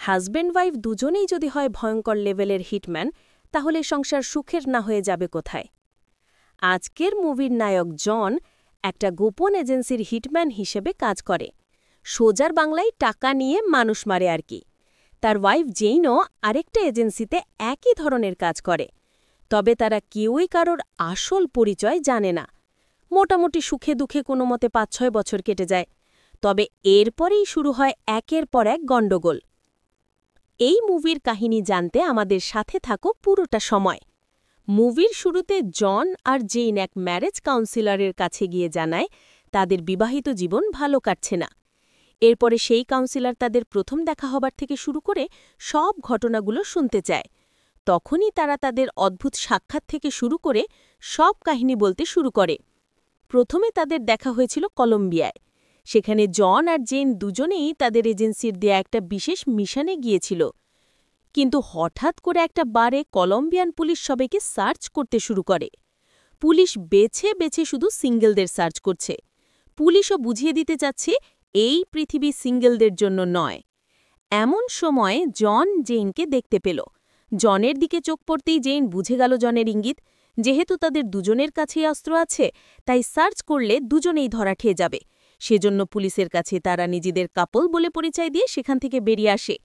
Husband wife দুজনেই যদি হয় ভয়ঙ্কর লেভেলের হিটম্যান, তাহলে সংসার সুখের না হয়ে যাবে কোথায়? আজকের মুভির নায়ক জন একটা গোপন এজেন্সির হিটম্যান হিসেবে কাজ করে। সোজার বাংলায় টাকা নিয়ে মানুষ মারে আর কি। তার ওয়াইফ জেইনও আরেকটা এজেন্সিতে একই ধরনের কাজ করে। তবে তারা কেউই কারোর আসল পরিচয় জানে না। মোটামুটি সুখে দুঃখে কোনো মতে ৫-৬ বছর কেটে যায়। তবে এরপরেই শুরু হয় একের পর এক গণ্ডগোল। এই মুভির কাহিনী জানতে আমাদের সাথে থাকো পুরোটা সময়। মুভির শুরুতে জন আর জেইন এক ম্যারেজ কাউন্সিলরের কাছে গিয়ে জানায় তাদের বিবাহিত জীবন ভালো কাটছে না। এরপরে সেই কাউন্সিলর তাদের প্রথম দেখা হবার থেকে শুরু করে সব ঘটনাগুলো শুনতে চায়। তখনই তারা তাদের অদ্ভুত সাক্ষাৎ থেকে শুরু করে সব কাহিনী বলতে শুরু করে। প্রথমে তাদের দেখা হয়েছিল কলম্বিয়ায়। সেখানে জন আর জেন দুজনেই তাদের এজেন্সির দেয়া একটা বিশেষ মিশনে গিয়েছিল। কিন্তু হঠাৎ করে একটা বারে কলম্বিয়ান পুলিশ সবাইকে সার্চ করতে শুরু করে। পুলিশ বেছে বেছে শুধু সিঙ্গেলদের সার্চ করছে। পুলিশও বুঝিয়ে দিতে চাচ্ছে এই পৃথিবী সিঙ্গেলদের জন্য নয়। এমন সময়ে জন জেইনকে দেখতে পেল। জনের দিকে চোখ পড়তেই জেইন বুঝে গেল জনের ইঙ্গিত। যেহেতু তাদের দুজনের কাছেই অস্ত্র আছে, তাই সার্চ করলে দুজনেই ধরা খেয়ে যাবে। সেজন্য পুলিশের কাছে তারা নিজেদের কাপল বলে পরিচয় দিয়ে সেখান থেকে বেরিয়ে আসে।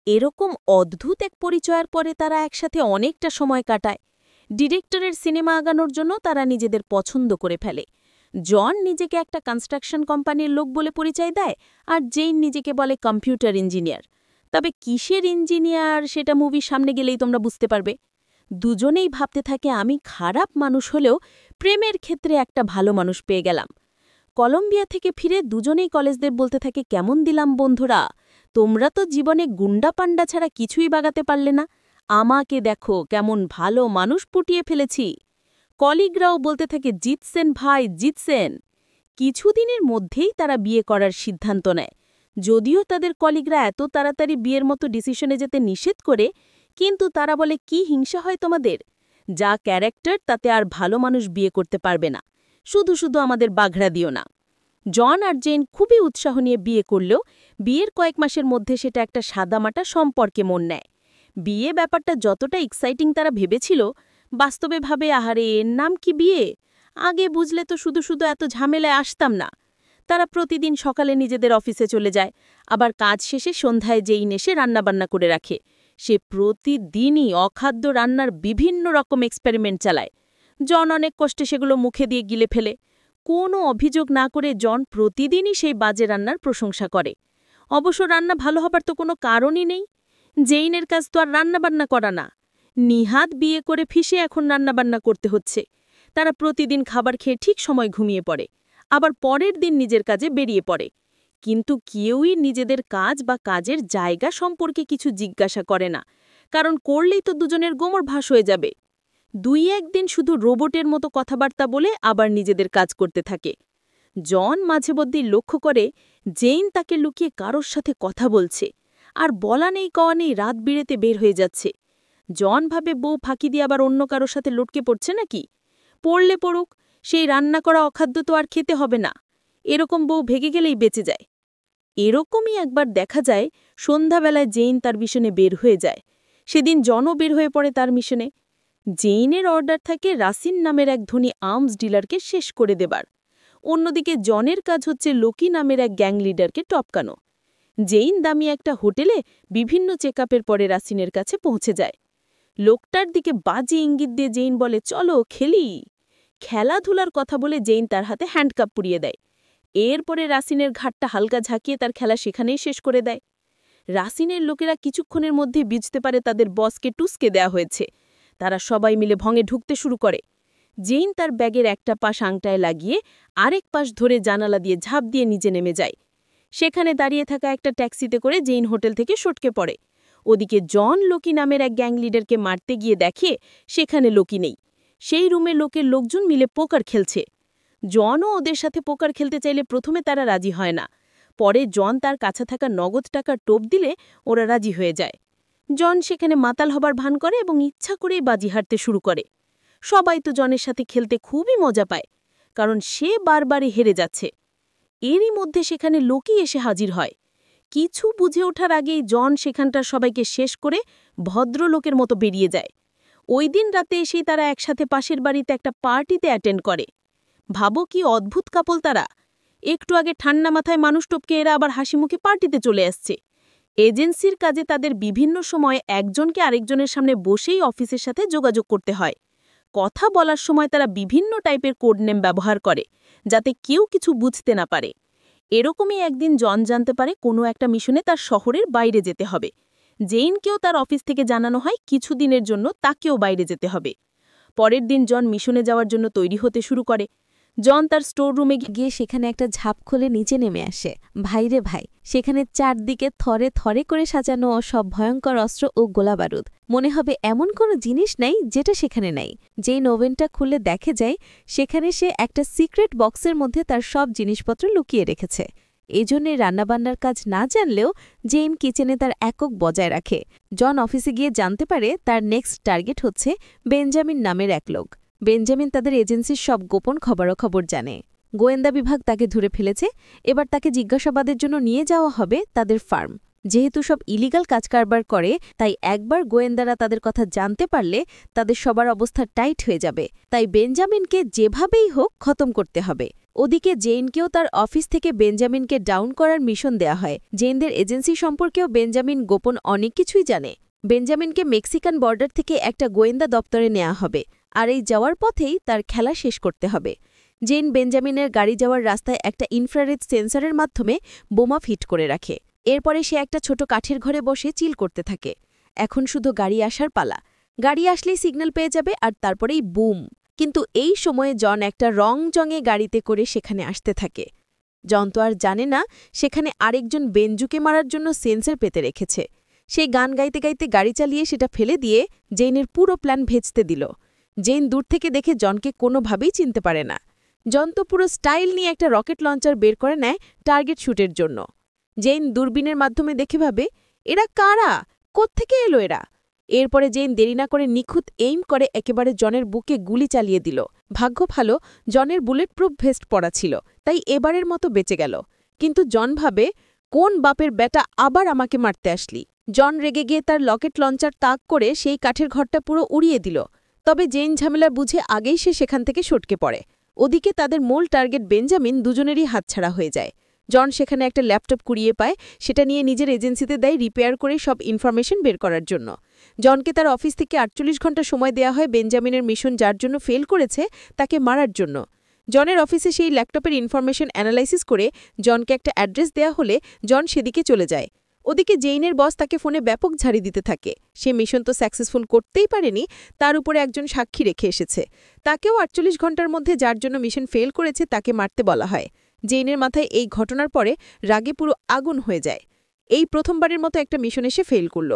এরকম অদ্ভুত এক পরিচয়ের পরে তারা একসাথে অনেকটা সময় কাটায়। ডিরেক্টরের সিনেমা আগানোর জন্য তারা নিজেদের পছন্দ করে ফেলে। জন নিজেকে একটা কনস্ট্রাকশন কোম্পানির লোক বলে পরিচয় দেয়, আর জেইন নিজেকে বলে কম্পিউটার ইঞ্জিনিয়ার। তবে কিসের ইঞ্জিনিয়ার সেটা মুভির সামনে গেলেই তোমরা বুঝতে পারবে। দুজনেই ভাবতে থাকে আমি খারাপ মানুষ হলেও প্রেমের ক্ষেত্রে একটা ভালো মানুষ পেয়ে গেলাম। কলম্বিয়া থেকে ফিরে দুজনেই কলেজদের বলতে থাকে কেমন দিলাম বন্ধুরা, তোমরা তো জীবনে গুন্ডা পান্ডা ছাড়া কিছুই বাগাতে পারলে না, আমাকে দেখো কেমন ভালো মানুষ পুটিয়ে ফেলেছি। কলিগরাও বলতে থাকে জিতছেন ভাই জিতছেন। কিছুদিনের মধ্যেই তারা বিয়ে করার সিদ্ধান্ত নেয়। যদিও তাদের কলিগরা এত তাড়াতাড়ি বিয়ের মতো ডিসিশনে যেতে নিষেধ করে, কিন্তু তারা বলে কি হিংসা হয় তোমাদের? যা ক্যারেক্টার তাতে আর ভালো মানুষ বিয়ে করতে পারবে না, শুধু শুধু আমাদের বাঘড়া দিও না। জন আর জেন খুবই উৎসাহ নিয়ে বিয়ে করলেও বিয়ের কয়েক মাসের মধ্যে সেটা একটা সাদামাটা সম্পর্কে মন নেয়। বিয়ে ব্যাপারটা যতটা এক্সাইটিং তারা ভেবেছিল, বাস্তবে ভাবে আহারে এর নাম কি বিয়ে? আগে বুঝলে তো শুধু শুধু এত ঝামেলায় আসতাম না। তারা প্রতিদিন সকালে নিজেদের অফিসে চলে যায়, আবার কাজ শেষে সন্ধ্যায় জেইন এসে রান্নাবান্না করে রাখে। সে প্রতিদিনই অখাদ্য রান্নার বিভিন্ন রকম এক্সপেরিমেন্ট চালায়। জন অনেক কষ্টে সেগুলো মুখে দিয়ে গিলে ফেলে। কোনো অভিযোগ না করে জন প্রতিদিনই সেই বাজে রান্নার প্রশংসা করে। অবশ্য রান্না ভালো হবার তো কোনো কারণই নেই। জেইনের কাজ তো আর রান্নাবান্না করা না। নিহাত বিয়ে করে ফিসে এখন রান্নাবান্না করতে হচ্ছে। তারা প্রতিদিন খাবার খেয়ে ঠিক সময় ঘুমিয়ে পড়ে, আবার পরের দিন নিজের কাজে বেরিয়ে পড়ে। কিন্তু কেউই নিজেদের কাজ বা কাজের জায়গা সম্পর্কে কিছু জিজ্ঞাসা করে না, কারণ করলেই তো দুজনের গোমর ভাস হয়ে যাবে। ২-১ দিন শুধু রোবটের মতো কথাবার্তা বলে আবার নিজেদের কাজ করতে থাকে। জন মাঝে মধ্যেই লক্ষ্য করে জেইন তাকে লুকিয়ে কারোর সাথে কথা বলছে, আর বলা নেই কওয়া নেই রাত বিরেতে বের হয়ে যাচ্ছে। জন ভাবে বউ ফাঁকি দিয়ে আবার অন্য কারোর সাথে লটকে পড়ছে নাকি। পড়লে পড়ুক, সেই রান্না করা অখাদ্য তো আর খেতে হবে না। এরকম বউ ভেগে গেলেই বেঁচে যায়। এরকমই একবার দেখা যায় সন্ধ্যাবেলায় জেইন তার মিশনে বের হয়ে যায়। সেদিন জনও বের হয়ে পড়ে তার মিশনে। জেইনের অর্ডার থাকে রাসিন নামের এক ধনী আর্মস ডিলারকে শেষ করে দেবার। অন্যদিকে জনের কাজ হচ্ছে লোকি নামের এক গ্যাং লিডারকে টপকানো। জেইন দামি একটা হোটেলে বিভিন্ন চেকআপের পরে রাসিনের কাছে পৌঁছে যায়। লোকটার দিকে বাজে ইঙ্গিত দিয়ে জেইন বলে চলো খেলি। খেলাধুলার কথা বলে জেইন তার হাতে হ্যান্ডকাপ পুড়িয়ে দেয়। এরপরে রাসিনের ঘাটটা হালকা ঝাঁকিয়ে তার খেলা সেখানেই শেষ করে দেয়। রাসিনের লোকেরা কিছুক্ষণের মধ্যে বুঝতে পারে তাদের বসকে টুসকে দেয়া হয়েছে। তারা সবাই মিলে ভঙে ঢুকতে শুরু করে। জেইন তার ব্যাগের একটা পাশ আংটায় লাগিয়ে আরেক পাশ ধরে জানালা দিয়ে ঝাঁপ দিয়ে নিচে নেমে যায়। সেখানে দাঁড়িয়ে থাকা একটা ট্যাক্সিতে করে জেইন হোটেল থেকে সটকে পড়ে। ওদিকে জন লোকি নামের এক গ্যাং লিডারকে মারতে গিয়ে দেখে সেখানে লোকি নেই। সেই রুমে লোকের লোকজন মিলে পোকার খেলছে। জনও ওদের সাথে পোকার খেলতে চাইলে প্রথমে তারা রাজি হয় না। পরে জন তার কাছে থাকা নগদ টাকার টোপ দিলে ওরা রাজি হয়ে যায়। জন সেখানে মাতাল হবার ভান করে এবং ইচ্ছা করেই বাজি হারতে শুরু করে। সবাই তো জনের সাথে খেলতে খুবই মজা পায়, কারণ সে বারবারই হেরে যাচ্ছে। এরই মধ্যে সেখানে লোকি এসে হাজির হয়। কিছু বুঝে ওঠার আগেই জন সেখানটার সবাইকে শেষ করে ভদ্রলোকের মতো বেরিয়ে যায়। ওই দিন রাতে এসেই তারা একসাথে পাশের বাড়িতে একটা পার্টিতে অ্যাটেন্ড করে। ভাবো কি অদ্ভুত কাপল তারা। একটু আগে ঠান্ডা মাথায় মানুষ টপকে এরা আবার হাসিমুখে পার্টিতে চলে আসছে। এজেন্সির কাজে তাদের বিভিন্ন সময়ে একজনকে আরেকজনের সামনে বসেই অফিসের সাথে যোগাযোগ করতে হয়। কথা বলার সময় তারা বিভিন্ন টাইপের কোড নেম ব্যবহার করে, যাতে কেউ কিছু বুঝতে না পারে। এরকমই একদিন জন জানতে পারে কোনো একটা মিশনে তার শহরের বাইরে যেতে হবে। জেইনকেও তার অফিস থেকে জানানো হয় কিছুদিনের জন্য তাকেও বাইরে যেতে হবে। পরের দিন জন মিশনে যাওয়ার জন্য তৈরি হতে শুরু করে। জন তার স্টোর রুমে গিয়ে সেখানে একটা ঝাঁপ খুলে নিচে নেমে আসে। ভাইরে ভাই, সেখানে চারদিকে থরে থরে করে সাজানো সব ভয়ঙ্কর অস্ত্র ও গোলাবারুদ। মনে হবে এমন কোনো জিনিস নাই যেটা সেখানে নাই। যেই ওভেনটা খুলে দেখে যায় সেখানে সে একটা সিক্রেট বক্সের মধ্যে তার সব জিনিসপত্র লুকিয়ে রেখেছে। এজন্যে রান্নাবান্নার কাজ না জানলেও জেইন কিচেনে তার একক বজায় রাখে। জন অফিসে গিয়ে জানতে পারে তার নেক্সট টার্গেট হচ্ছে বেঞ্জামিন নামের এক লোক। বেঞ্জামিন তাদের এজেন্সির সব গোপন খবরাখবর জানে। গোয়েন্দা বিভাগ তাকে ধরে ফেলেছে। এবার তাকে জিজ্ঞাসাবাদের জন্য নিয়ে যাওয়া হবে তাদের ফার্ম। যেহেতু সব ইলিগাল কাজকারবার করে, তাই একবার গোয়েন্দারা তাদের কথা জানতে পারলে তাদের সবার অবস্থা টাইট হয়ে যাবে। তাই বেঞ্জামিনকে যেভাবেই হোক খতম করতে হবে। ওদিকে জেইনকেও তার অফিস থেকে বেঞ্জামিনকে ডাউন করার মিশন দেয়া হয়। জেইনদের এজেন্সি সম্পর্কেও বেঞ্জামিন গোপন অনেক কিছুই জানে। বেঞ্জামিনকে মেক্সিকান বর্ডার থেকে একটা গোয়েন্দা দপ্তরে নেওয়া হবে, আর এই যাওয়ার পথেই তার খেলা শেষ করতে হবে। জেইন বেঞ্জামিনের গাড়ি যাওয়ার রাস্তায় একটা ইনফ্রারেড সেন্সরের মাধ্যমে বোমা ফিট করে রাখে। এরপরে সে একটা ছোট কাঠের ঘরে বসে চিল করতে থাকে। এখন শুধু গাড়ি আসার পালা। গাড়ি আসলেই সিগন্যাল পেয়ে যাবে, আর তারপরেই বুম। কিন্তু এই সময়ে জন একটা রংচঙে গাড়িতে করে সেখানে আসতে থাকে। জন তো আর জানে না সেখানে আরেকজন বেঞ্জুকে মারার জন্য সেন্সর পেতে রেখেছে। সেই গান গাইতে গাইতে গাড়ি চালিয়ে সেটা ফেলে দিয়ে জেইনের পুরো প্ল্যান ভেস্তে দিল। জেইন দূর থেকে দেখে জনকে কোনোভাবেই চিনতে পারে না। জন তো পুরো স্টাইল নিয়ে একটা রকেট লঞ্চার বের করে নেয় টার্গেট শুটের জন্য। জেইন দূরবীনের মাধ্যমে দেখে ভাবে, এরা কারা, কোত্থেকে এলো এরা। এরপরে জেইন দেরি না করে নিখুঁত এইম করে একেবারে জনের বুকে গুলি চালিয়ে দিল। ভাগ্য ভালো, জনের বুলেট প্রুফ ভেস্ট পরা ছিল, তাই এবারের মতো বেঁচে গেল। কিন্তু জন ভাবে, কোন বাপের বেটা আবার আমাকে মারতে আসলি। জন রেগে গিয়ে তার রকেট লঞ্চার তাক করে সেই কাঠের ঘরটা পুরো উড়িয়ে দিল। তবে জেইন ঝামেলা বুঝে আগেই সে সেখান থেকে সটকে পড়ে। ওদিকে তাদের মূল টার্গেট বেঞ্জামিন দুজনেরই হাতছাড়া হয়ে যায়। জন সেখানে একটা ল্যাপটপ কুড়িয়ে পায়, সেটা নিয়ে নিজের এজেন্সিতে দেয় রিপেয়ার করে সব ইনফরমেশন বের করার জন্য। জনকে তার অফিস থেকে 48 ঘন্টা সময় দেয়া হয় বেঞ্জামিনের মিশন যার জন্য ফেল করেছে তাকে মারার জন্য। জনের অফিসে সেই ল্যাপটপের ইনফরমেশন অ্যানালাইসিস করে জনকে একটা অ্যাড্রেস দেয়া হলে জন সেদিকে চলে যায়। ওদিকে জেইনের বস তাকে ফোনে ব্যাপক ঝাড়ি দিতে থাকে। সে মিশন তো সাকসেসফুল করতেই পারেনি, তার উপরে একজন সাক্ষী রেখে এসেছে। তাকেও 48 ঘন্টার মধ্যে যার জন্য মিশন ফেল করেছে তাকে মারতে বলা হয়। জেইনের মাথায় এই ঘটনার পরে রাগে পুরো আগুন হয়ে যায়। এই প্রথমবারের মতো একটা মিশন এসে ফেল করল।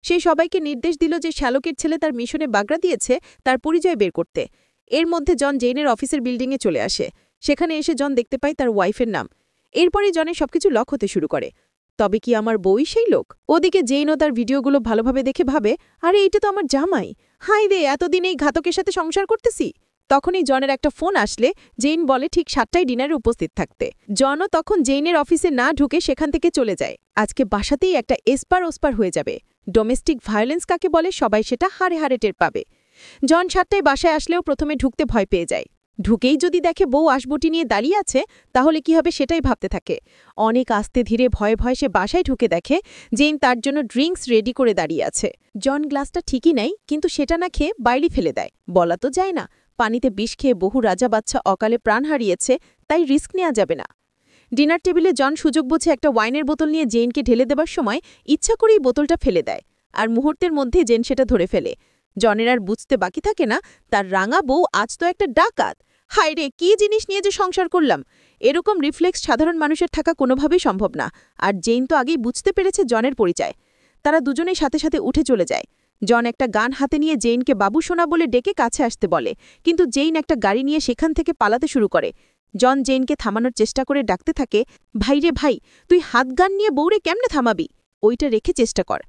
সেই সবাইকে নির্দেশ দিল যে শ্যালকের ছেলে তার মিশনে বাগড়া দিয়েছে তার পরিচয় বের করতে। এর মধ্যে জন জেইনের অফিসের বিল্ডিংয়ে চলে আসে। সেখানে এসে জন দেখতে পায় তার ওয়াইফের নাম। এরপরই জনের সবকিছু লক হতে শুরু করে। তবে কি আমার বউই সেই লোক? ওদিকে জেইনও তার ভিডিওগুলো ভালোভাবে দেখে ভাবে, আরে এইটা তো আমার জামাই। হাই রে, এতদিন এই ঘাতকের সাথে সংসার করতেছি। তখনই জনের একটা ফোন আসলে জেইন বলে ঠিক 7টায় ডিনারে উপস্থিত থাকতে। জনও তখন জেইনের অফিসে না ঢুকে সেখান থেকে চলে যায়। আজকে বাসাতেই একটা এসপার ওসপার হয়ে যাবে। ডোমেস্টিক ভায়োলেন্স কাকে বলে সবাই সেটা হাড়ে হাড়ে টের পাবে। জন 7টায় বাসায় আসলেও প্রথমে ঢুকতে ভয় পেয়ে যায়। ঢুকেই যদি দেখে বউ আসবটি নিয়ে দাঁড়িয়ে আছে তাহলে কি হবে সেটাই ভাবতে থাকে। অনেক আস্তে ধীরে ভয়ে ভয়ে সে বাসায় ঢুকে দেখে জেইন তার জন্য ড্রিঙ্কস রেডি করে দাঁড়িয়ে আছে। জন গ্লাসটা ঠিকই নেয়, কিন্তু সেটা না খেয়ে বাইরে ফেলে দেয়। বলা তো যায় না, পানিতে বিষ খেয়ে বহু রাজা বাচ্চা অকালে প্রাণ হারিয়েছে, তাই রিস্ক নেওয়া যাবে না। ডিনার টেবিলে জন সুযোগ বুঝে একটা ওয়াইনের বোতল নিয়ে জেইনকে ঢেলে দেবার সময় ইচ্ছা করেই বোতলটা ফেলে দেয়, আর মুহূর্তের মধ্যে জেন সেটা ধরে ফেলে। জনের আর বুঝতে বাকি থাকে না তার রাঙা বউ আজ তো একটা ডাকাত। হায় রে, কী জিনিস নিয়ে যে সংসার করলাম। এরকম রিফ্লেক্স সাধারণ মানুষের থাকা কোনোভাবেই সম্ভব না। আর জেইন তো আগেই বুঝতে পেরেছে জনের পরিচয়। তারা দুজনেই সাথে সাথে উঠে চলে যায়। জন একটা গান হাতে নিয়ে জেইনকে বাবু সোনা বলে ডেকে কাছে আসতে বলে, কিন্তু জেইন একটা গাড়ি নিয়ে সেখান থেকে পালাতে শুরু করে। জন জেইনকে থামানোর চেষ্টা করে ডাকতে থাকে, ভাই রে ভাই, তুই হাত গান নিয়ে বউরে কেমনে থামাবি? ওইটা রেখে চেষ্টা কর।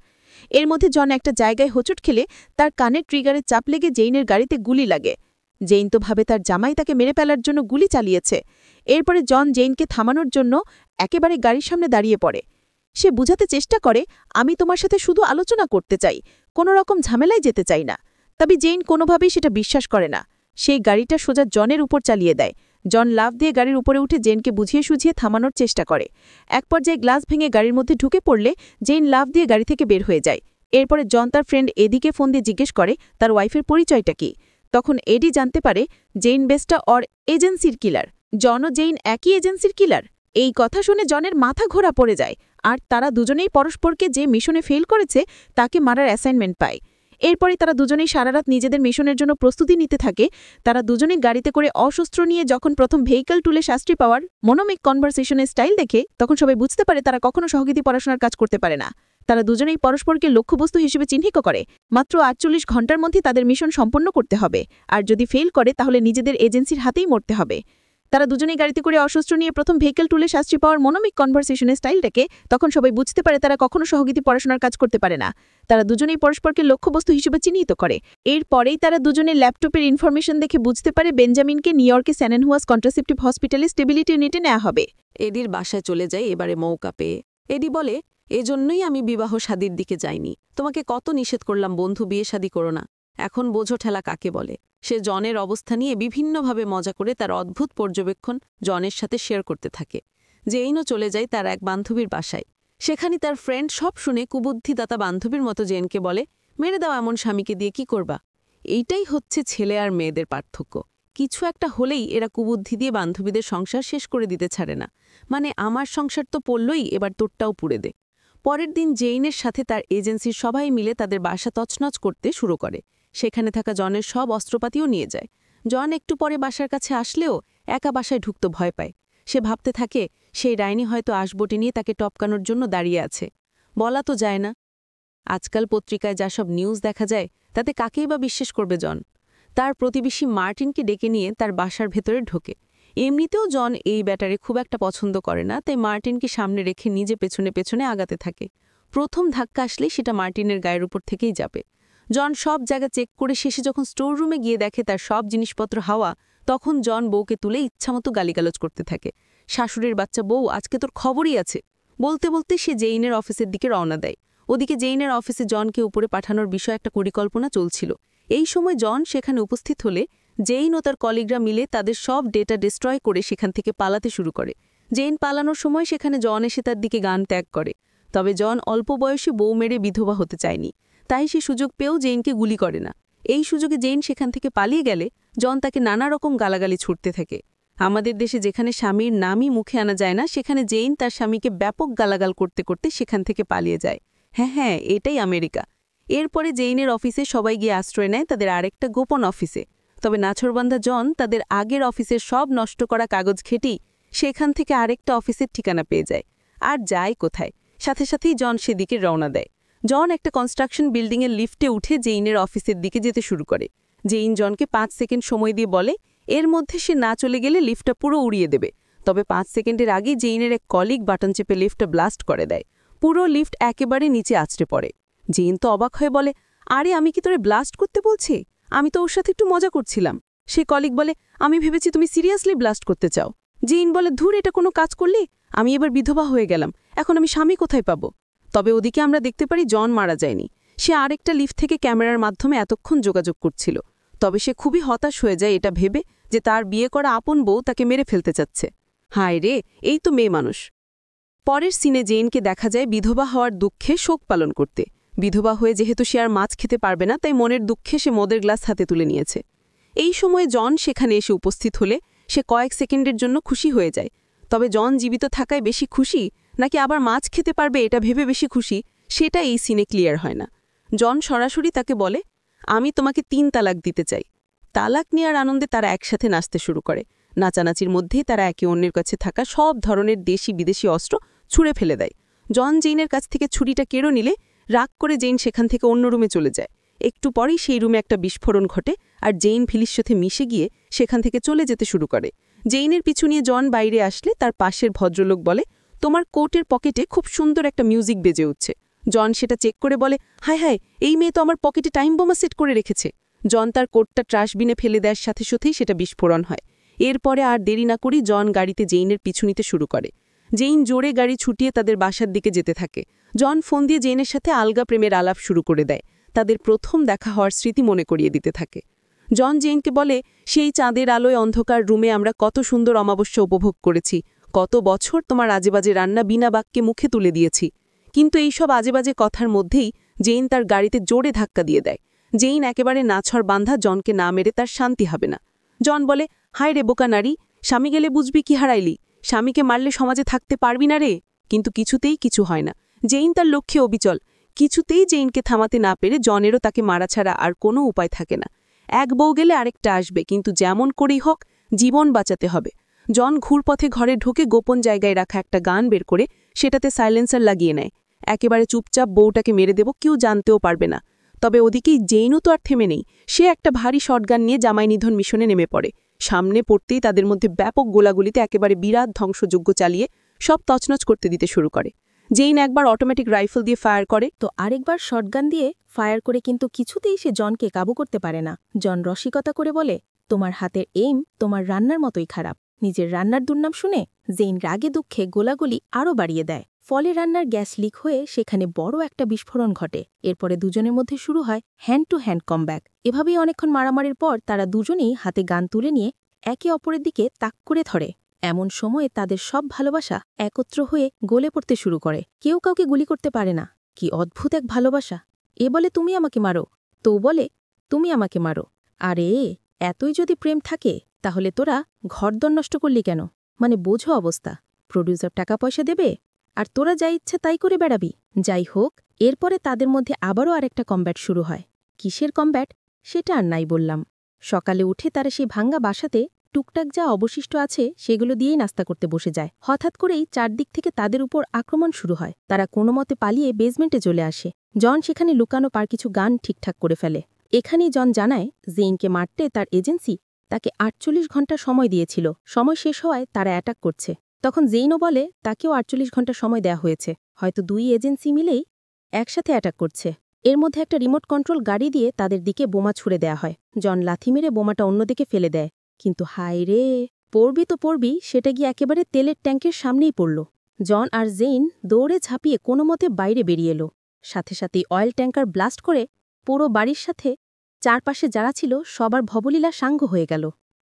এর মধ্যে জন একটা জায়গায় হোঁচট খেলে তার কানের ট্রিগারে চাপ লেগে জেইনের গাড়িতে গুলি লাগে। জেইন তো ভাবে তার জামাই তাকে মেরে ফেলার জন্য গুলি চালিয়েছে। এরপরে জন জেইনকে থামানোর জন্য একেবারে গাড়ির সামনে দাঁড়িয়ে পড়ে। সে বুঝাতে চেষ্টা করে, আমি তোমার সাথে শুধু আলোচনা করতে চাই, কোনো রকম ঝামেলায় যেতে চাই না। তবে জেইন কোনোভাবেই সেটা বিশ্বাস করে না। সেই গাড়িটা সোজা জনের উপর চালিয়ে দেয়। জন লাফ দিয়ে গাড়ির উপরে উঠে জেনকে বুঝিয়ে সুঝিয়ে থামানোর চেষ্টা করে। এক পর্যায়ে গ্লাস ভেঙে গাড়ির মধ্যে ঢুকে পড়লে জেইন লাফ দিয়ে গাড়ি থেকে বের হয়ে যায়। এরপরে জন তার ফ্রেন্ড এডিকে ফোন দিয়ে জিজ্ঞেস করে তার ওয়াইফের পরিচয়টা কি। তখন এডি জানতে পারে জেইন বেস্টা অর এজেন্সির কিলার। জন ও জেইন একই এজেন্সির কিলার। এই কথা শুনে জনের মাথা ঘোরা পড়ে যায়, আর তারা দুজনেই পরস্পরকে যে মিশনে ফেল করেছে তাকে মারার অ্যাসাইনমেন্ট পায়। এরপরে তারা দুজনেই সারারাত নিজেদের মিশনের জন্য প্রস্তুতি নিতে থাকে। তারা দুজনেই গাড়িতে করে অশস্ত্র নিয়ে যখন প্রথম ভেহিকল টুলে শাস্তি পাওয়ার মনোমিক কনভারসেশনের স্টাইল দেখে, তখন সবাই বুঝতে পারে তারা কখনো সহযোগী পড়াশোনার কাজ করতে পারে না। তারা দুজনেই পরস্পরকে লক্ষ্যবস্তু হিসেবে চিহ্নিত করে। মাত্র ৪৮ ঘণ্টার মধ্যে তাদের মিশন সম্পন্ন করতে হবে, আর যদি ফেল করে তাহলে নিজেদের এজেন্সির হাতেই মরতে হবে। তারা দুজনেই গাড়িতে করে অশস্ত্র নিয়ে প্রথম ভেহিকল টুলে শাস্তি পাওয়ার মনোমিক কনভারসেশনের স্টাইল দেখে, তখন সবাই বুঝতে পারে তারা কখনো সহযোগী পড়াশোনার কাজ করতে পারে না। তারা দুজনেই পরস্পরকে লক্ষ্যবস্তু হিসেবে চিহ্নিত করে। এরপরেই তারা দুজনে ল্যাপটপের ইনফরমেশন দেখে বুঝতে পারে বেঞ্জামিনকে নিউ ইয়র্কে স্যানেনহুয়াস কন্ট্রাসেপটিভ হসপিটালে স্টেবিলিটি ইউনিটে নেওয়া হবে। এডির বাসায় চলে যায় এবারে মৌকা পেয়ে। এডি বলে, এজন্যই আমি বিবাহ শাদীর দিকে যাইনি। তোমাকে কত নিষেধ করলাম বন্ধু, বিয়ে শাদী করো না। এখন বোঝো ঠেলা কাকে বলে। সে জনের অবস্থা নিয়ে বিভিন্নভাবে মজা করে তার অদ্ভুত পর্যবেক্ষণ জনের সাথে শেয়ার করতে থাকে। জেইনও চলে যায় তার এক বান্ধবীর বাসায়। সেখানে তার ফ্রেন্ড সব শুনে কুবুদ্ধিদাতা বান্ধবীর মতো জেনকে বলে, মেরে দাও এমন স্বামীকে দিয়ে কি করবা। এইটাই হচ্ছে ছেলে আর মেয়েদের পার্থক্য। কিছু একটা হলেই এরা কুবুদ্ধি দিয়ে বান্ধবীদের সংসার শেষ করে দিতে ছাড়ে না। মানে আমার সংসার তো পড়লই, এবার তোরটাও পুড়ে দে। পরের দিন জেইনের সাথে তার এজেন্সির সবাই মিলে তাদের বাসা তছনছ করতে শুরু করে। সেখানে থাকা জনের সব অস্ত্রপাতিও নিয়ে যায়। জন একটু পরে বাসার কাছে আসলেও একা বাসায় ঢুকতে ভয় পায়। সে ভাবতে থাকে সেই ডাইনি হয়তো আসবটি নিয়ে তাকে টপকানোর জন্য দাঁড়িয়ে আছে। বলা তো যায় না। আজকাল পত্রিকায় যা সব নিউজ দেখা যায় তাতে কাকেই বা বিশ্বাস করবে জন। তার প্রতিবেশী মার্টিনকে ডেকে নিয়ে তার বাসার ভেতরে ঢোকে। এমনিতেও জন এই ব্যাটারে খুব একটা পছন্দ করে না, তাই মার্টিনকে সামনে রেখে নিজে পেছনে পেছনে আগাতে থাকে। প্রথম ধাক্কা আসলে সেটা মার্টিনের গায়ের উপর থেকেই যাবে। জন সব জায়গা চেক করে শেষে যখন স্টোর রুমে গিয়ে দেখে তার সব জিনিসপত্র হাওয়া, তখন জন বউকে তুলে ইচ্ছামতো গালিগালজ করতে থাকে। শাশুড়ির বাচ্চা বউ, আজকে তোর খবরই আছে। বলতে বলতে সে জেইনের অফিসের দিকে রওনা দেয়। ওদিকে জেইনের অফিসে জনকে উপরে পাঠানোর বিষয়ে একটা পরিকল্পনা চলছিল। এই সময় জন সেখানে উপস্থিত হলে জেইন ও তার কলিগরা মিলে তাদের সব ডেটা ডিস্ট্রয় করে সেখান থেকে পালাতে শুরু করে। জেইন পালানোর সময় সেখানে জন এসে তার দিকে গান ত্যাগ করে। তবে জন অল্প বয়সে বউ মেরে বিধবা হতে চায়নি, তাই সে সুযোগ পেয়েও জেইনকে গুলি করে না। এই সুযোগে জেইন সেখান থেকে পালিয়ে গেলে জন তাকে নানা রকম গালাগালি ছুটতে থাকে। আমাদের দেশে যেখানে স্বামীর নামই মুখে আনা যায় না, সেখানে জেইন তার স্বামীকে ব্যাপক গালাগাল করতে করতে সেখান থেকে পালিয়ে যায়। হ্যাঁ, এটাই আমেরিকা। এরপরে জেইনের অফিসে সবাই গিয়ে আশ্রয় নেয় তাদের আরেকটা গোপন অফিসে। তবে নাছরবান্ধা জন তাদের আগের অফিসের সব নষ্ট করা কাগজ ঘেটেই সেখান থেকে আরেকটা অফিসের ঠিকানা পেয়ে যায়। আর যায় কোথায়, সাথে সাথেই জন সেদিকে রওনা দেয়। জন একটা কনস্ট্রাকশন বিল্ডিংয়ের লিফটে উঠে জেইনের অফিসের দিকে যেতে শুরু করে। জেইন জনকে 5 সেকেন্ড সময় দিয়ে বলে এর মধ্যে সে না চলে গেলে লিফটটা পুরো উড়িয়ে দেবে। তবে 5 সেকেন্ডের আগেই জেইনের এক কলিগ বাটন চেপে লিফটটা ব্লাস্ট করে দেয়। পুরো লিফট একেবারে নিচে আছড়ে পড়ে। জেইন তো অবাক হয়ে বলে, আরে আমি কি তোরে ব্লাস্ট করতে বলছি? আমি তো ওর সাথে একটু মজা করছিলাম। সে কলিগ বলে, আমি ভেবেছি তুমি সিরিয়াসলি ব্লাস্ট করতে চাও। জেইন বলে, ধুর, এটা কোনো কাজ করলি? আমি এবার বিধবা হয়ে গেলাম, এখন আমি স্বামী কোথায় পাবো? তবে ওদিকে আমরা দেখতে পারি জন মারা যায়নি। সে আরেকটা লিফট থেকে ক্যামেরার মাধ্যমে এতক্ষণ যোগাযোগ করছিল। তবে সে খুবই হতাশ হয়ে যায় এটা ভেবে যে তার বিয়ে করা আপন বউ তাকে মেরে ফেলতে চাচ্ছে। হায় রে, এই তো মেয়ে মানুষ। পরের সিনে জেইনকে দেখা যায় বিধবা হওয়ার দুঃখে শোক পালন করতে। বিধবা হয়ে যেহেতু সে আর মাছ খেতে পারবে না, তাই মনের দুঃখে সে মদের গ্লাস হাতে তুলে নিয়েছে। এই সময়ে জন সেখানে এসে উপস্থিত হলে সে কয়েক সেকেন্ডের জন্য খুশি হয়ে যায়। তবে জন জীবিত থাকায় বেশি খুশি নাকি আবার মাছ খেতে পারবে এটা ভেবে বেশি খুশি, সেটা এই সিনে ক্লিয়ার হয় না। জন সরাসরি তাকে বলে, আমি তোমাকে 3 তালাক দিতে চাই। তালাক নেওয়ার আনন্দে তারা একসাথে নাচতে শুরু করে। নাচানাচির মধ্যেই তারা একে অন্যের কাছে থাকা সব ধরনের দেশি বিদেশি অস্ত্র ছুঁড়ে ফেলে দেয়। জন জেইনের কাছ থেকে ছুরিটা কেড়ে নিলে রাগ করে জেইন সেখান থেকে অন্য রুমে চলে যায়। একটু পরেই সেই রুমে একটা বিস্ফোরণ ঘটে, আর জেইন ফিলির সাথে মিশে গিয়ে সেখান থেকে চলে যেতে শুরু করে। জেইনের পিছু নিয়ে জন বাইরে আসলে তার পাশের ভদ্রলোক বলে, তোমার কোটের পকেটে খুব সুন্দর একটা মিউজিক বেজে উঠছে। জন সেটা চেক করে বলে, হায়, এই মেয়ে তো আমার পকেটে টাইম বোমা সেট করে রেখেছে। জন তার কোটটা ট্রাশবিনে ফেলে দেওয়ার সাথে সাথেই সেটা বিস্ফোরণ হয়। এরপরে আর দেরি না করেই জন গাড়িতে জেইনের পিছু নিতে শুরু করে। জেইন জোরে গাড়ি ছুটিয়ে তাদের বাসার দিকে যেতে থাকে। জন ফোন দিয়ে জেইনের সাথে আলগা প্রেমের আলাপ শুরু করে দেয়, তাদের প্রথম দেখা হওয়ার স্মৃতি মনে করিয়ে দিতে থাকে। জন জেইনকে বলে, সেই চাঁদের আলোয় অন্ধকার রুমে আমরা কত সুন্দর অমাবস্যা উপভোগ করেছি, কত বছর তোমার আজেবাজে রান্না বিনা বাক্যে মুখে তুলে দিয়েছি। কিন্তু এইসব আজেবাজে কথার মধ্যেই জেইন তার গাড়িতে জোরে ধাক্কা দিয়ে দেয়। জেইন একেবারে নাছর বান্ধা জনকে না মেরে তার শান্তি হবে না। জন বলে, হায় রে বোকা নারী, স্বামী গেলে বুঝবি কি হারাইলি, স্বামীকে মারলে সমাজে থাকতে পারবি না রে। কিন্তু কিছুতেই কিছু হয় না। জেইন তার লক্ষ্যে অবিচল। কিছুতেই জেইনকে থামাতে না পেরে জনেরও তাকে মারা ছাড়া আর কোনো উপায় থাকে না। এক বউ গেলে আরেকটা আসবে, কিন্তু যেমন করেই হোক জীবন বাঁচাতে হবে। জন ঘুরপথে ঘরে ঢুকে গোপন জায়গায় রাখা একটা গান বের করে সেটাতে সাইলেন্সার লাগিয়ে নেয়। একেবারে চুপচাপ বউটাকে মেরে দেব, কেউ জানতেও পারবে না। তবে ওদিকেই জেইনও তো আর থেমে নেই। সে একটা ভারী শটগান নিয়ে জামাই নিধন মিশনে নেমে পড়ে। সামনে পড়তেই তাদের মধ্যে ব্যাপক গোলাগুলিতে একেবারে বিরাট ধ্বংসযজ্ঞ চালিয়ে সব তছনছ করতে দিতে শুরু করে। জেইন একবার অটোমেটিক রাইফেল দিয়ে ফায়ার করে, তো আরেকবার শটগান দিয়ে ফায়ার করে, কিন্তু কিছুতেই সে জনকে কাবু করতে পারে না। জন রসিকতা করে বলে, তোমার হাতের এইম তোমার রান্নার মতোই খারাপ। নিজের রান্নার দুর্নাম শুনে জেইন রাগে দুঃখে গোলাগুলি আরও বাড়িয়ে দেয়। ফলে রান্নার গ্যাস লিক হয়ে সেখানে বড় একটা বিস্ফোরণ ঘটে। এরপরে দুজনের মধ্যে শুরু হয় হ্যান্ড টু হ্যান্ড কমব্যাক। এভাবেই অনেকক্ষণ মারামারির পর তারা দুজনেই হাতে গান তুলে নিয়ে একে অপরের দিকে তাক করে ধরে। এমন সময়ে তাদের সব ভালোবাসা একত্র হয়ে গলে পড়তে শুরু করে। কেউ কাউকে গুলি করতে পারে না। কি অদ্ভুত এক ভালোবাসা! এ বলে তুমি আমাকে মারো, তো বলে তুমি আমাকে মারো। আরে এতই যদি প্রেম থাকে তাহলে তোরা ঘরদর নষ্ট করলি কেন? মানে বোঝো অবস্থা। প্রডিউসার টাকা পয়সা দেবে আর তোরা যা ইচ্ছে তাই করে বেড়াবি। যাই হোক, এরপরে তাদের মধ্যে আবারও আরেকটা কমব্যাট শুরু হয়। কিসের কমব্যাট সেটা আর নাই বললাম। সকালে উঠে তারা সেই ভাঙ্গা বাসাতে টুকটাক যা অবশিষ্ট আছে সেগুলো দিয়েই নাস্তা করতে বসে যায়। হঠাৎ করেই চারদিক থেকে তাদের উপর আক্রমণ শুরু হয়। তারা কোনোমতে পালিয়ে বেসমেন্টে চলে আসে। জন সেখানে লুকানো পার কিছু গান ঠিকঠাক করে ফেলে। এখানেই জন জানায় জেইনকে মারতে তার এজেন্সি তাকে ৪৮ ঘন্টা সময় দিয়েছিল। সময় শেষ হওয়ায় তারা অ্যাটাক করছে। তখন জেইনও বলে তাকেও ৪৮ ঘন্টা সময় দেয়া হয়েছে, হয়তো দুই এজেন্সি মিলেই একসাথে অ্যাটাক করছে। এর মধ্যে একটা রিমোট কন্ট্রোল গাড়ি দিয়ে তাদের দিকে বোমা ছুড়ে দেয়া হয়। জন লাথি মেরে বোমাটা অন্যদিকে ফেলে দেয়। কিন্তু হায় রে, পড়বি তো পড়বি, সেটা গিয়ে একেবারে তেলের ট্যাঙ্কের সামনেই পড়ল। জন আর জেইন দৌড়ে ঝাঁপিয়ে কোনোমতে বাইরে বেরিয়ে এলো। সাথে সাথেই অয়েল ট্যাঙ্কার ব্লাস্ট করে পুরো বাড়ির সাথে চারপাশে যারা ছিল সবার ভবলীলা সাঙ্গ হয়ে গেল।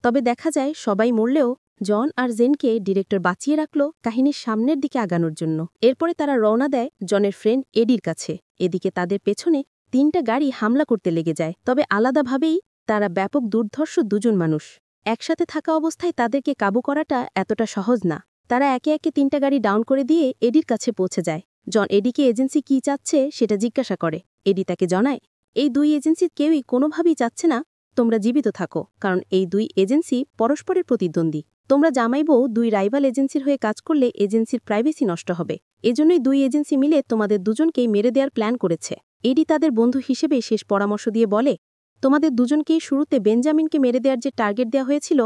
তবে দেখা যায় সবাই মরলেও জন আর জেনকে ডিরেক্টর বাঁচিয়ে রাখল কাহিনীর সামনের দিকে আগানোর জন্য। এরপরে তারা রওনা দেয় জনের ফ্রেন্ড এডির কাছে। এদিকে তাদের পেছনে ৩টা গাড়ি হামলা করতে লেগে যায়। তবে আলাদাভাবেই তারা ব্যাপক দুর্ধর্ষ দুজন মানুষ। একসাথে থাকা অবস্থায় তাদেরকে কাবু করাটা এতটা সহজ না। তারা একে একে ৩টা গাড়ি ডাউন করে দিয়ে এডির কাছে পৌঁছে যায়। জন এডিকে এজেন্সি কি চাচ্ছে সেটা জিজ্ঞাসা করে। এডি তাকে জানায়, এই দুই এজেন্সির কেউই কোনোভাবেই চাচ্ছে না তোমরা জীবিত থাকো, কারণ এই দুই এজেন্সি পরস্পরের প্রতিদ্বন্দ্বী। তোমরা জামাই বউ দুই রাইভাল এজেন্সির হয়ে কাজ করলে এজেন্সির প্রাইভেসি নষ্ট হবে। এজন্যই দুই এজেন্সি মিলে তোমাদের দুজনকেই মেরে দেওয়ার প্ল্যান করেছে। এডি তাদের বন্ধু হিসেবে শেষ পরামর্শ দিয়ে বলে, তোমাদের দুজনকেই শুরুতে বেঞ্জামিনকে মেরে দেওয়ার যে টার্গেট দেওয়া হয়েছিল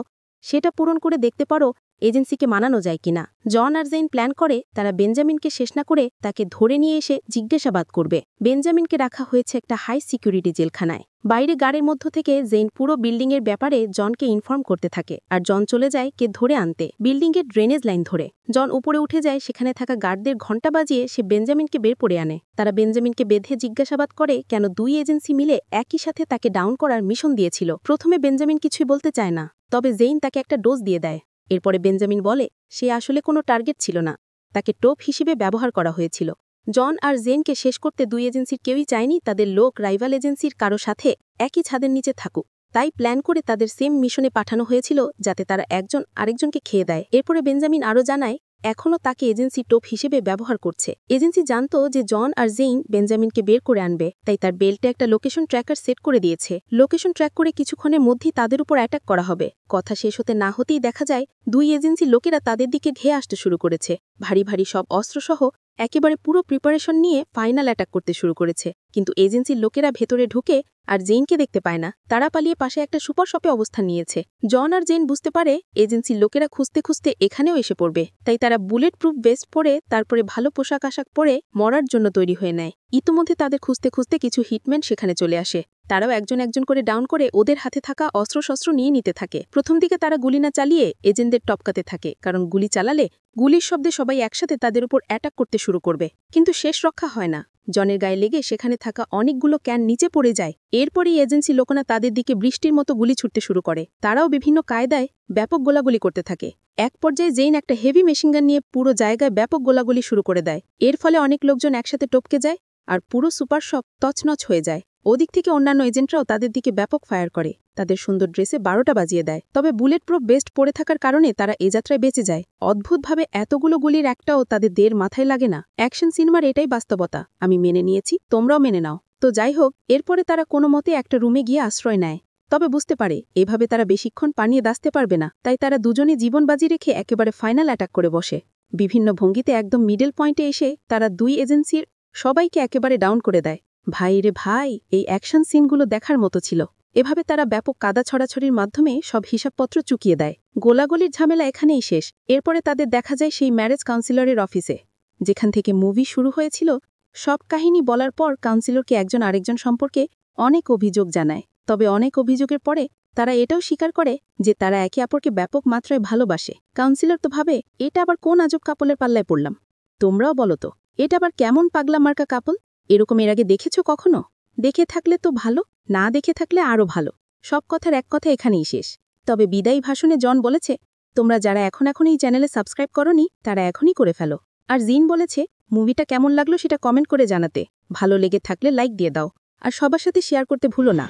সেটা পূরণ করে দেখতে পারো এজেন্সিকে মানানো যায় কিনা। জন আর জেইন প্ল্যান করে তারা বেঞ্জামিনকে শেষ না করে তাকে ধরে নিয়ে এসে জিজ্ঞাসাবাদ করবে। বেঞ্জামিনকে রাখা হয়েছে একটা হাই সিকিউরিটি জেলখানায়। বাইরে গাড়ির মধ্য থেকে জেইন পুরো বিল্ডিংয়ের ব্যাপারে জনকে ইনফর্ম করতে থাকে, আর জন চলে যায় কে ধরে আনতে বিল্ডিংয়ের ড্রেনেজ লাইন ধরে। জন উপরে উঠে যায়, সেখানে থাকা গার্ডদের ঘণ্টা বাজিয়ে সে বেঞ্জামিনকে বের করে আনে। তারা বেঞ্জামিনকে বেঁধে জিজ্ঞাসাবাদ করে কেন দুই এজেন্সি মিলে একই সাথে তাকে ডাউন করার মিশন দিয়েছিল। প্রথমে বেঞ্জামিন কিছুই বলতে চায় না, তবে জেইন তাকে একটা ডোজ দিয়ে দেয়। এরপরে বেঞ্জামিন বলে সে আসলে কোনো টার্গেট ছিল না, তাকে টোপ হিসেবে ব্যবহার করা হয়েছিল। জন আর জেনকে শেষ করতে দুই এজেন্সির কেউই চায়নি তাদের লোক রাইভাল এজেন্সির কারো সাথে একই ছাদের নিচে থাকুক। তাই প্ল্যান করে তাদের সেম মিশনে পাঠানো হয়েছিল যাতে তারা একজন আরেকজনকে খেয়ে দেয়। এরপরে বেঞ্জামিন আরও জানায় এখনও তাকে এজেন্সি টোপ হিসেবে ব্যবহার করছে। এজেন্সি জানত যে জন আর জেইন বেঞ্জামিনকে বের করে আনবে, তাই তার বেল্টে একটা লোকেশন ট্র্যাকার সেট করে দিয়েছে। লোকেশন ট্র্যাক করে কিছুক্ষণের মধ্যেই তাদের উপর অ্যাটাক করা হবে। কথা শেষ হতে না হতেই দেখা যায় দুই এজেন্সির লোকেরা তাদের দিকে ঘেয়ে আসতে শুরু করেছে। ভারী ভারী সব অস্ত্রসহ একেবারে পুরো প্রিপারেশন নিয়ে ফাইনাল অ্যাটাক করতে শুরু করেছে। কিন্তু এজেন্সির লোকেরা ভেতরে ঢুকে আর জেইনকে দেখতে পায় না। তারা পালিয়ে পাশে একটা সুপার শপে অবস্থান নিয়েছে। জন আর জেইন বুঝতে পারে এজেন্সির লোকেরা খুঁজতে খুঁজতে এখানেও এসে পড়বে, তাই তারা বুলেট প্রুফ ভেস্ট পরে তারপরে ভালো পোশাক আশাক পরে মরার জন্য তৈরি হয়ে নেয়। ইতিমধ্যে তাদের খুঁজতে খুঁজতে কিছু হিটম্যান সেখানে চলে আসে। তারাও একজন একজন করে ডাউন করে ওদের হাতে থাকা অস্ত্রশস্ত্র নিয়ে নিতে থাকে। প্রথম দিকে তারা গুলি না চালিয়ে এজেন্টদের টপকাতে থাকে, কারণ গুলি চালালে গুলির শব্দে সবাই একসাথে তাদের উপর অ্যাটাক করতে শুরু করবে। কিন্তু শেষ রক্ষা হয় না, জনের গায়ে লেগে সেখানে থাকা অনেকগুলো ক্যান নিচে পড়ে যায়। এরপরই এজেন্সি লোকনা তাদের দিকে বৃষ্টির মতো গুলি ছুটতে শুরু করে। তারাও বিভিন্ন কায়দায় ব্যাপক গোলাগুলি করতে থাকে। এক পর্যায়ে জেইন একটা হেভি মেশিনগান নিয়ে পুরো জায়গায় ব্যাপক গোলাগুলি শুরু করে দেয়। এর ফলে অনেক লোকজন একসাথে টপকে যায় আর পুরো সুপার শপ তছনছ হয়ে যায়। ওদিক থেকে অন্যান্য এজেন্টরাও তাদের দিকে ব্যাপক ফায়ার করে, তাদের সুন্দর ড্রেসে 12টা বাজিয়ে দেয়। তবে বুলেট প্রুফ বেস্ট পরে থাকার কারণে তারা এ যাত্রায় বেঁচে যায়। অদ্ভুতভাবে এতগুলো গুলির একটাও তাদের দের মাথায় লাগে না। অ্যাকশন সিনেমার এটাই বাস্তবতা, আমি মেনে নিয়েছি, তোমরাও মেনে নাও। তো যাই হোক, এরপরে তারা কোনো মতে একটা রুমে গিয়ে আশ্রয় নেয়। তবে বুঝতে পারে এভাবে তারা বেশিক্ষণ পানিয়ে দাঁড়াতে পারবে না, তাই তারা দুজনে জীবন বাজি রেখে একেবারে ফাইনাল অ্যাটাক করে বসে। বিভিন্ন ভঙ্গিতে একদম মিডল পয়েন্টে এসে তারা দুই এজেন্সির সবাইকে একেবারে ডাউন করে দেয়। ভাই রে ভাই, এই অ্যাকশন সিনগুলো দেখার মতো ছিল। এভাবে তারা ব্যাপক কাদা ছড়াছড়ির মাধ্যমে সব হিসাবপত্র চুকিয়ে দেয়। গোলাগুলির ঝামেলা এখানেই শেষ। এরপরে তাদের দেখা যায় সেই ম্যারেজ কাউন্সিলরের অফিসে, যেখান থেকে মুভি শুরু হয়েছিল। সব কাহিনী বলার পর কাউন্সিলরকে একজন আরেকজন সম্পর্কে অনেক অভিযোগ জানায়। তবে অনেক অভিযোগের পরে তারা এটাও স্বীকার করে যে তারা একে অপরকে ব্যাপক মাত্রায় ভালোবাসে। কাউন্সিলর তো ভাবে, এটা আবার কোন আজব কাপলের পাল্লায় পড়লাম। তোমরাও বলো তো, এটা আবার কেমন পাগলা মার্কা কাপল? এরকম এর আগে দেখেছ কখনো? দেখে থাকলে তো ভালো, না দেখে থাকলে আরও ভালো। সব কথার এক কথা এখানেই শেষ। তবে বিদায়ী ভাষণে জন বলেছে, তোমরা যারা এখন এই চ্যানেলে সাবস্ক্রাইব করনি তারা এখনই করে ফেলো। আর জিন বলেছে, মুভিটা কেমন লাগলো সেটা কমেন্ট করে জানাতে, ভালো লেগে থাকলে লাইক দিয়ে দাও, আর সবার সাথে শেয়ার করতে ভুলো না।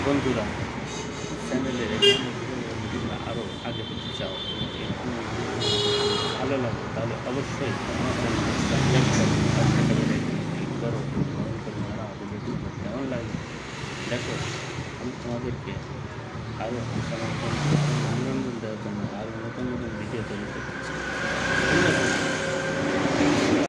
বন্ধুরা, চ্যানেলের আরও আগে পেতে চাও, ভালো লাগে তাহলে অবশ্যই আমার চ্যানেল